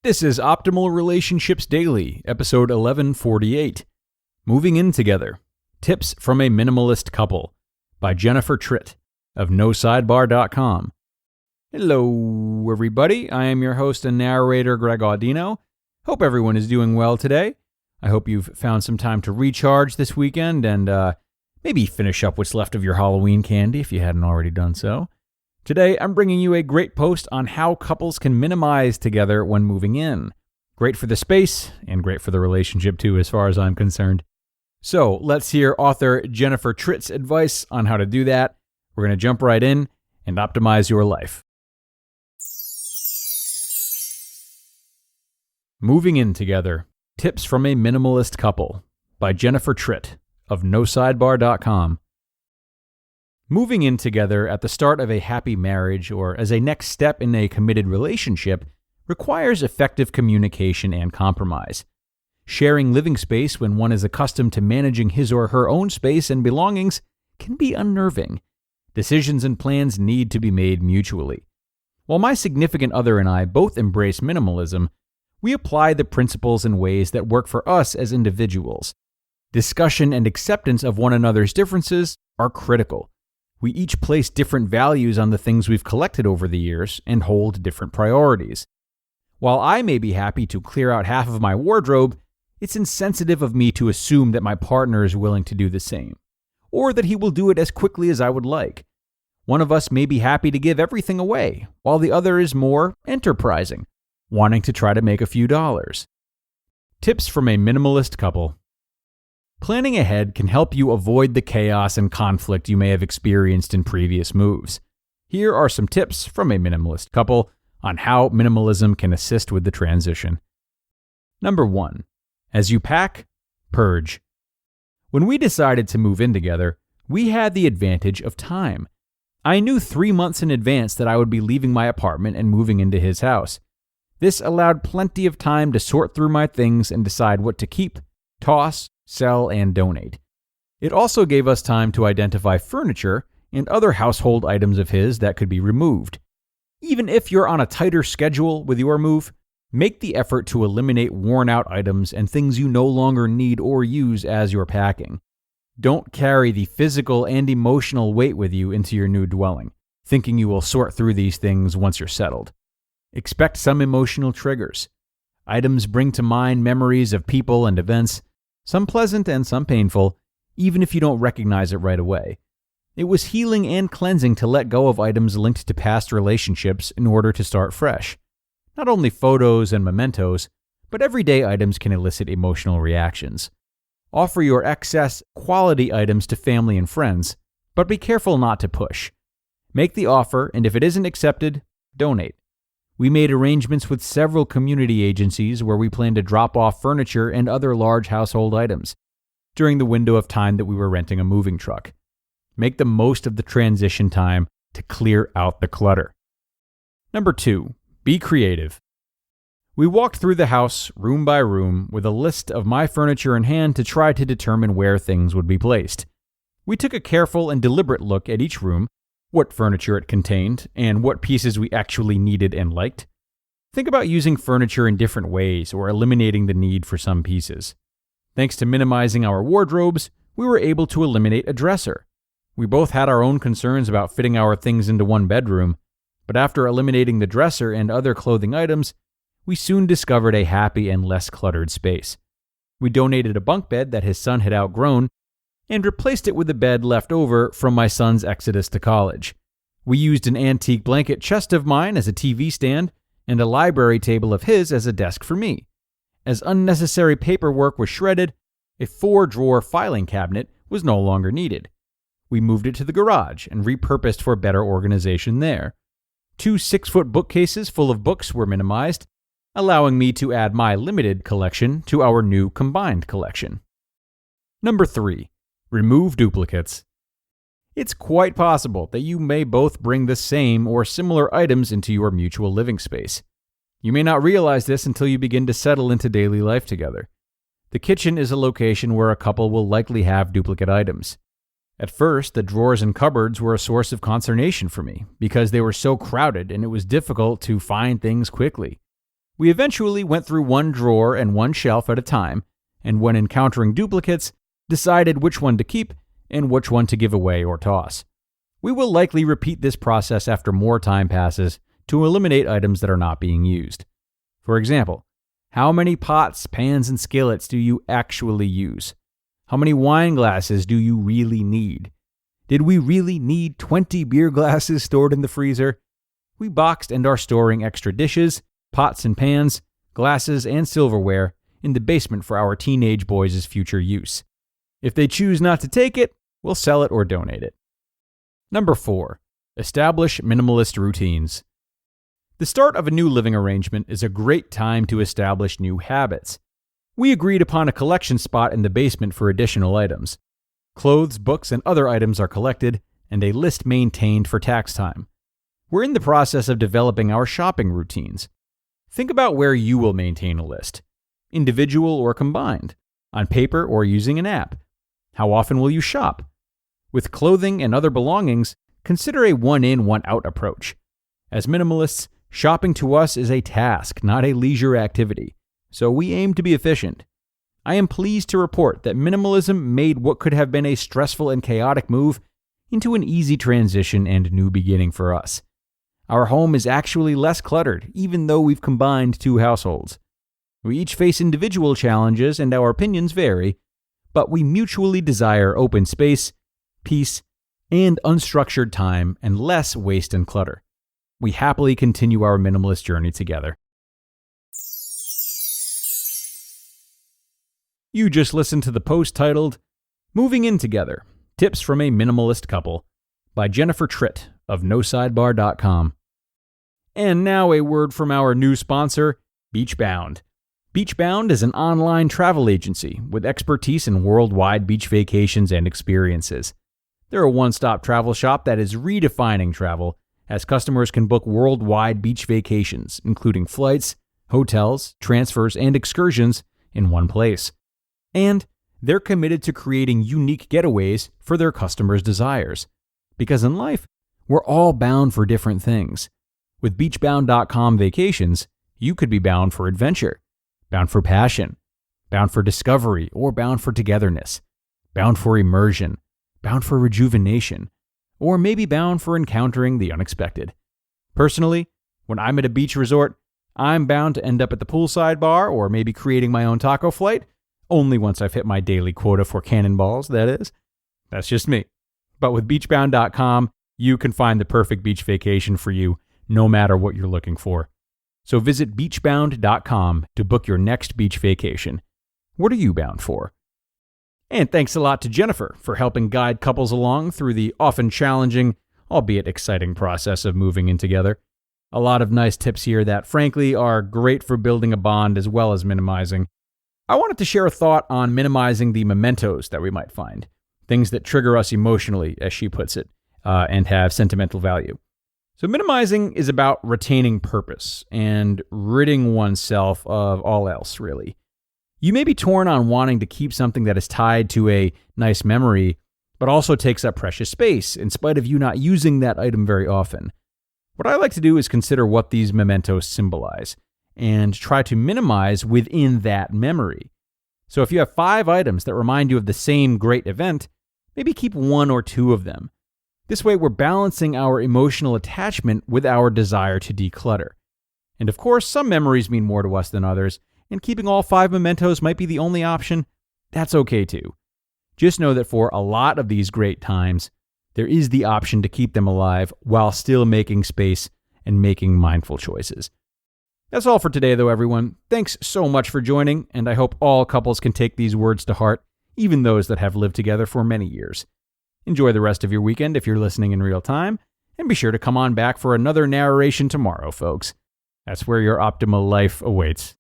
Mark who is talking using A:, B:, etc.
A: This is Optimal Relationships Daily, episode 1148. Moving In Together. Tips from a Minimalist Couple by Jennifer Tritt of NoSidebar.com. Hello, everybody. I am your host and narrator, Greg Audino. Hope everyone is doing well today. I hope you've found some time to recharge this weekend and maybe finish up what's left of your Halloween candy if you hadn't already done so. Today, I'm bringing you a great post on how couples can minimize together when moving in. Great for the space and great for the relationship too, as far as I'm concerned. So let's hear author Jennifer Tritt's advice on how to do that. We're going to jump right in and optimize your life. Moving In Together. Tips from a Minimalist Couple by Jennifer Tritt of NoSidebar.com. Moving in together at the start of a happy marriage or as a next step in a committed relationship requires effective communication and compromise. Sharing living space when one is accustomed to managing his or her own space and belongings can be unnerving. Decisions and plans need to be made mutually. While my significant other and I both embrace minimalism, we apply the principles in ways that work for us as individuals. Discussion and acceptance of one another's differences are critical. We each place different values on the things we've collected over the years and hold different priorities. While I may be happy to clear out half of my wardrobe, it's insensitive of me to assume that my partner is willing to do the same, or that he will do it as quickly as I would like. One of us may be happy to give everything away, while the other is more enterprising, wanting to try to make a few dollars. Tips from a Minimalist Couple. Planning ahead can help you avoid the chaos and conflict you may have experienced in previous moves. Here are some tips from a minimalist couple on how minimalism can assist with the transition. Number 1. As you pack, purge. When we decided to move in together, we had the advantage of time. I knew 3 months in advance that I would be leaving my apartment and moving into his house. This allowed plenty of time to sort through my things and decide what to keep, toss, sell, and donate. It also gave us time to identify furniture and other household items of his that could be removed. Even if you're on a tighter schedule with your move, make the effort to eliminate worn-out items and things you no longer need or use as you're packing. Don't carry the physical and emotional weight with you into your new dwelling, thinking you will sort through these things once you're settled. Expect some emotional triggers. Items bring to mind memories of people and events, some pleasant and some painful, even if you don't recognize it right away. It was healing and cleansing to let go of items linked to past relationships in order to start fresh. Not only photos and mementos, but everyday items can elicit emotional reactions. Offer your excess, quality items to family and friends, but be careful not to push. Make the offer, and if it isn't accepted, donate. We made arrangements with several community agencies where we plan to drop off furniture and other large household items during the window of time that we were renting a moving truck. Make the most of the transition time to clear out the clutter. Number 2, be creative. We walked through the house room by room with a list of my furniture in hand to try to determine where things would be placed. We took a careful and deliberate look at each room, what furniture it contained, and what pieces we actually needed and liked. Think about using furniture in different ways or eliminating the need for some pieces. Thanks to minimizing our wardrobes, we were able to eliminate a dresser. We both had our own concerns about fitting our things into one bedroom, but after eliminating the dresser and other clothing items, we soon discovered a happy and less cluttered space. We donated a bunk bed that his son had outgrown and replaced it with a bed left over from my son's exodus to college. We used an antique blanket chest of mine as a TV stand and a library table of his as a desk for me. As unnecessary paperwork was shredded, a 4-drawer filing cabinet was no longer needed. We moved it to the garage and repurposed for better organization there. 2 6-foot bookcases full of books were minimized, allowing me to add my limited collection to our new combined collection. Number 3. Remove duplicates. It's quite possible that you may both bring the same or similar items into your mutual living space. You may not realize this until you begin to settle into daily life together. The kitchen is a location where a couple will likely have duplicate items. At first, the drawers and cupboards were a source of consternation for me because they were so crowded and it was difficult to find things quickly. We eventually went through one drawer and one shelf at a time, and when encountering duplicates, decided which one to keep and which one to give away or toss. We will likely repeat this process after more time passes to eliminate items that are not being used. For example, how many pots, pans, and skillets do you actually use? How many wine glasses do you really need? Did we really need 20 beer glasses stored in the freezer? We boxed and are storing extra dishes, pots and pans, glasses, and silverware in the basement for our teenage boys' future use. If they choose not to take it, we'll sell it or donate it. Number 4. Establish minimalist routines. The start of a new living arrangement is a great time to establish new habits. We agreed upon a collection spot in the basement for additional items. Clothes, books, and other items are collected, and a list maintained for tax time. We're in the process of developing our shopping routines. Think about where you will maintain a list. Individual or combined? On paper or using an app? How often will you shop? With clothing and other belongings, consider a one-in, one-out approach. As minimalists, shopping to us is a task, not a leisure activity, so we aim to be efficient. I am pleased to report that minimalism made what could have been a stressful and chaotic move into an easy transition and new beginning for us. Our home is actually less cluttered, even though we've combined 2 households. We each face individual challenges and our opinions vary, but we mutually desire open space, peace, and unstructured time and less waste and clutter. We happily continue our minimalist journey together. You just listened to the post titled, Moving In Together, Tips from a Minimalist Couple by Jennifer Tritt of NoSidebar.com. And now a word from our new sponsor, BeachBound. BeachBound is an online travel agency with expertise in worldwide beach vacations and experiences. They're a one-stop travel shop that is redefining travel, as customers can book worldwide beach vacations, including flights, hotels, transfers, and excursions in one place. And they're committed to creating unique getaways for their customers' desires. Because in life, we're all bound for different things. With BeachBound.com vacations, you could be bound for adventure, bound for passion, bound for discovery, or bound for togetherness, bound for immersion, bound for rejuvenation, or maybe bound for encountering the unexpected. Personally, when I'm at a beach resort, I'm bound to end up at the poolside bar or maybe creating my own taco flight, only once I've hit my daily quota for cannonballs, that is. That's just me. But with BeachBound.com, you can find the perfect beach vacation for you, no matter what you're looking for. So visit BeachBound.com to book your next beach vacation. What are you bound for? And thanks a lot to Jennifer for helping guide couples along through the often challenging, albeit exciting process of moving in together. A lot of nice tips here that, frankly, are great for building a bond as well as minimizing. I wanted to share a thought on minimizing the mementos that we might find, things that trigger us emotionally, as she puts it, and have sentimental value. So minimizing is about retaining purpose and ridding oneself of all else, really. You may be torn on wanting to keep something that is tied to a nice memory, but also takes up precious space, in spite of you not using that item very often. What I like to do is consider what these mementos symbolize, and try to minimize within that memory. So if you have 5 items that remind you of the same great event, maybe keep 1 or 2 of them. This way we're balancing our emotional attachment with our desire to declutter. And of course, some memories mean more to us than others, and keeping all 5 mementos might be the only option. That's okay too. Just know that for a lot of these great times, there is the option to keep them alive while still making space and making mindful choices. That's all for today though, everyone. Thanks so much for joining, and I hope all couples can take these words to heart, even those that have lived together for many years. Enjoy the rest of your weekend if you're listening in real time, and be sure to come on back for another narration tomorrow, folks. That's where your optimal life awaits.